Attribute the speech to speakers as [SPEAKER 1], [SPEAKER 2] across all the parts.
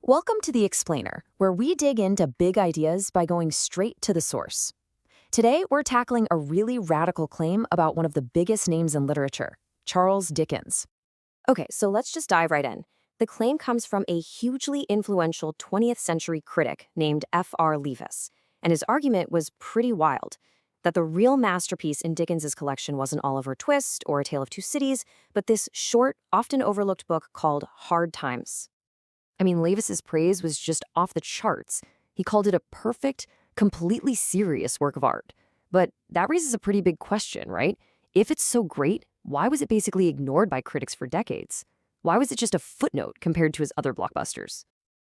[SPEAKER 1] Welcome to The Explainer, where we dig into big ideas by going straight to the source. Today, we're tackling a really radical claim about one of the biggest names in literature, Charles Dickens.
[SPEAKER 2] Okay, so let's just dive right in. The claim comes from a hugely influential 20th century critic named F.R. Leavis, and his argument was pretty wild, that the real masterpiece in Dickens's collection wasn't Oliver Twist or A Tale of Two Cities, but this short, often overlooked book called Hard Times.
[SPEAKER 1] I mean, Leavis's praise was just off the charts. He called it a perfect, completely serious work of art. But that raises a pretty big question, right? If it's so great, why was it basically ignored by critics for decades? Why was it just a footnote compared to his other blockbusters?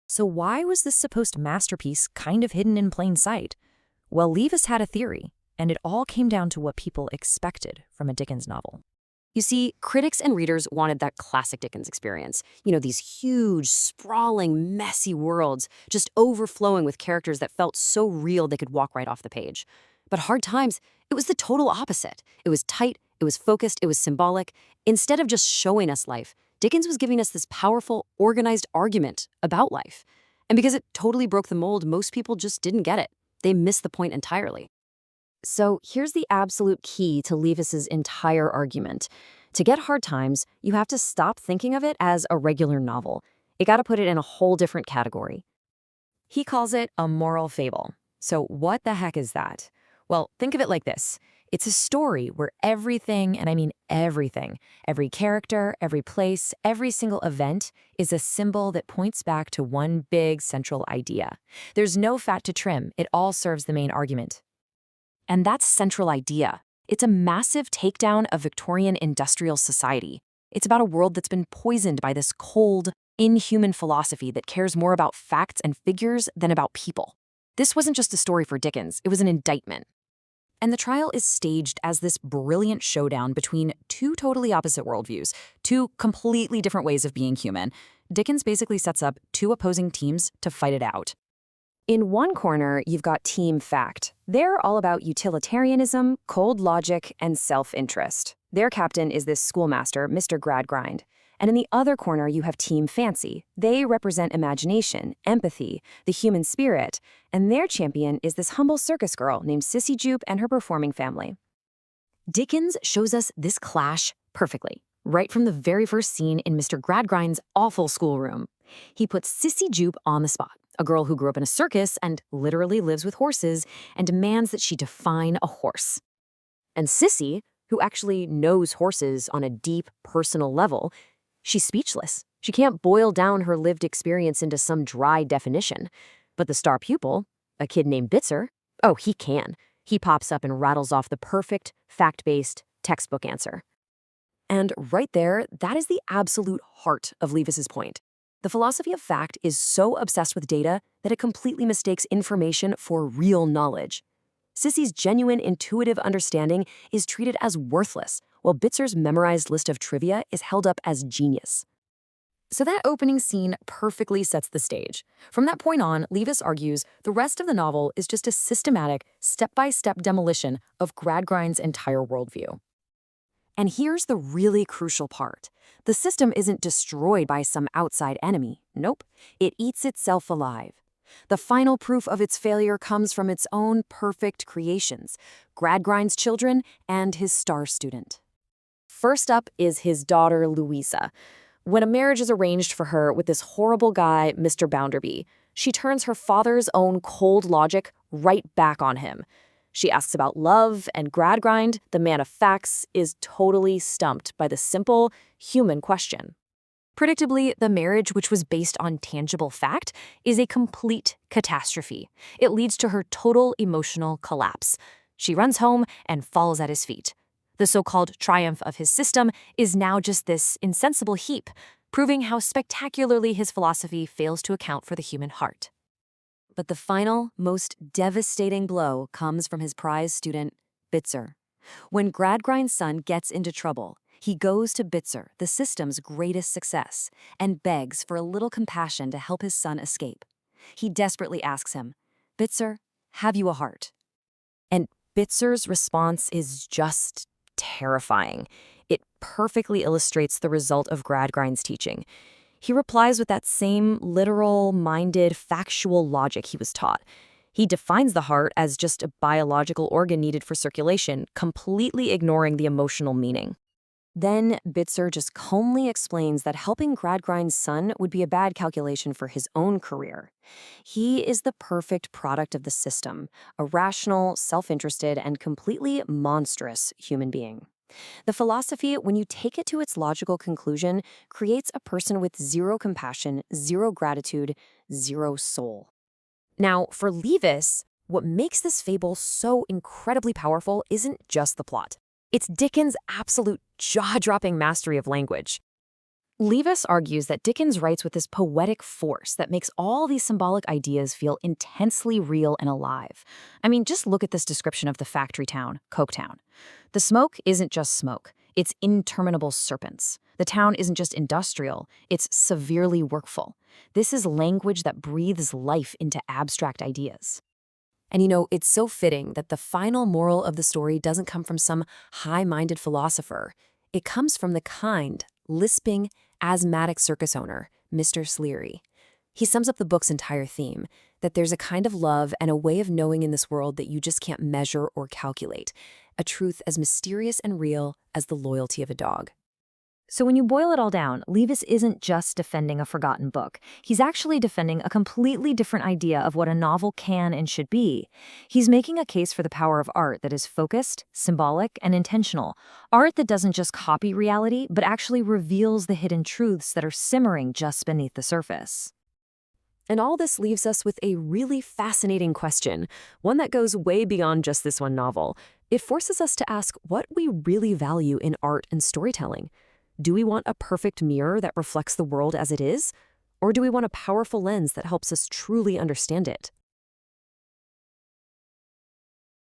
[SPEAKER 1] So why was this supposed masterpiece kind of hidden in plain sight? Well, Leavis had a theory, and it all came down to what people expected from a Dickens novel.
[SPEAKER 2] You see, critics and readers wanted that classic Dickens experience. These huge, sprawling, messy worlds, just overflowing with characters that felt so real they could walk right off the page. But Hard Times, it was the total opposite. It was tight, it was focused, it was symbolic. Instead of just showing us life, Dickens was giving us this powerful, organized argument about life. And because it totally broke the mold, most people just didn't get it. They missed the point entirely.
[SPEAKER 1] So here's the absolute key to Leavis's entire argument. To get Hard Times, you have to stop thinking of it as a regular novel. You gotta put it in a whole different category. He calls it a moral fable. So what the heck is that? Well, think of it like this. It's a story where everything, and I mean everything, every character, every place, every single event is a symbol that points back to one big central idea. There's no fat to trim. It all serves the main argument. And that's central idea. It's a massive takedown of Victorian industrial society. It's about a world that's been poisoned by this cold, inhuman philosophy that cares more about facts and figures than about people. This wasn't just a story for Dickens, it was an indictment. And the trial is staged as this brilliant showdown between two totally opposite worldviews, two completely different ways of being human. Dickens basically sets up two opposing teams to fight it out. In one corner, you've got Team Fact. They're all about utilitarianism, cold logic, and self-interest. Their captain is this schoolmaster, Mr. Gradgrind. And in the other corner, you have Team Fancy. They represent imagination, empathy, the human spirit, and their champion is this humble circus girl named Sissy Jupe and her performing family. Dickens shows us this clash perfectly, right from the very first scene in Mr. Gradgrind's awful schoolroom. He puts Sissy Jupe on the spot, a girl who grew up in a circus and literally lives with horses, and demands that she define a horse. And Sissy, who actually knows horses on a deep, personal level, she's speechless. She can't boil down her lived experience into some dry definition. But the star pupil, a kid named Bitzer, oh, he can. He pops up and rattles off the perfect, fact-based textbook answer. And right there, that is the absolute heart of Leavis's point. The philosophy of fact is so obsessed with data that it completely mistakes information for real knowledge. Sissy's genuine intuitive understanding is treated as worthless, while Bitzer's memorized list of trivia is held up as genius. So that opening scene perfectly sets the stage. From that point on, Leavis argues the rest of the novel is just a systematic, step-by-step demolition of Gradgrind's entire worldview. And here's the really crucial part. The system isn't destroyed by some outside enemy. Nope. It eats itself alive. The final proof of its failure comes from its own perfect creations, Gradgrind's children and his star student. First up is his daughter, Louisa. When a marriage is arranged for her with this horrible guy, Mr. Bounderby, she turns her father's own cold logic right back on him. She asks about love, and Gradgrind, the man of facts, is totally stumped by the simple, human question. Predictably, the marriage, which was based on tangible fact, is a complete catastrophe. It leads to her total emotional collapse. She runs home and falls at his feet. The so-called triumph of his system is now just this insensible heap, proving how spectacularly his philosophy fails to account for the human heart. But the final, most devastating blow comes from his prize student, Bitzer. When Gradgrind's son gets into trouble, he goes to Bitzer, the system's greatest success, and begs for a little compassion to help his son escape. He desperately asks him, "Bitzer, have you a heart?" And Bitzer's response is just terrifying. It perfectly illustrates the result of Gradgrind's teaching. He replies with that same literal-minded, factual logic he was taught. He defines the heart as just a biological organ needed for circulation, completely ignoring the emotional meaning. Then Bitzer just calmly explains that helping Gradgrind's son would be a bad calculation for his own career. He is the perfect product of the system, a rational, self-interested, and completely monstrous human being. The philosophy, when you take it to its logical conclusion, creates a person with zero compassion, zero gratitude, zero soul. Now, for Leavis, what makes this fable so incredibly powerful isn't just the plot. It's Dickens' absolute jaw-dropping mastery of language. Leavis argues that Dickens writes with this poetic force that makes all these symbolic ideas feel intensely real and alive. I mean, just look at this description of the factory town, Coketown. The smoke isn't just smoke, it's interminable serpents. The town isn't just industrial, it's severely workful. This is language that breathes life into abstract ideas. And it's so fitting that the final moral of the story doesn't come from some high-minded philosopher. It comes from the kind, lisping, asthmatic circus owner, Mr. Sleary. He sums up the book's entire theme, that there's a kind of love and a way of knowing in this world that you just can't measure or calculate, a truth as mysterious and real as the loyalty of a dog. So when you boil it all down, Leavis isn't just defending a forgotten book. He's actually defending a completely different idea of what a novel can and should be. He's making a case for the power of art that is focused, symbolic, and intentional. Art that doesn't just copy reality, but actually reveals the hidden truths that are simmering just beneath the surface. And all this leaves us with a really fascinating question, one that goes way beyond just this one novel. It forces us to ask what we really value in art and storytelling. Do we want a perfect mirror that reflects the world as it is? Or do we want a powerful lens that helps us truly understand it?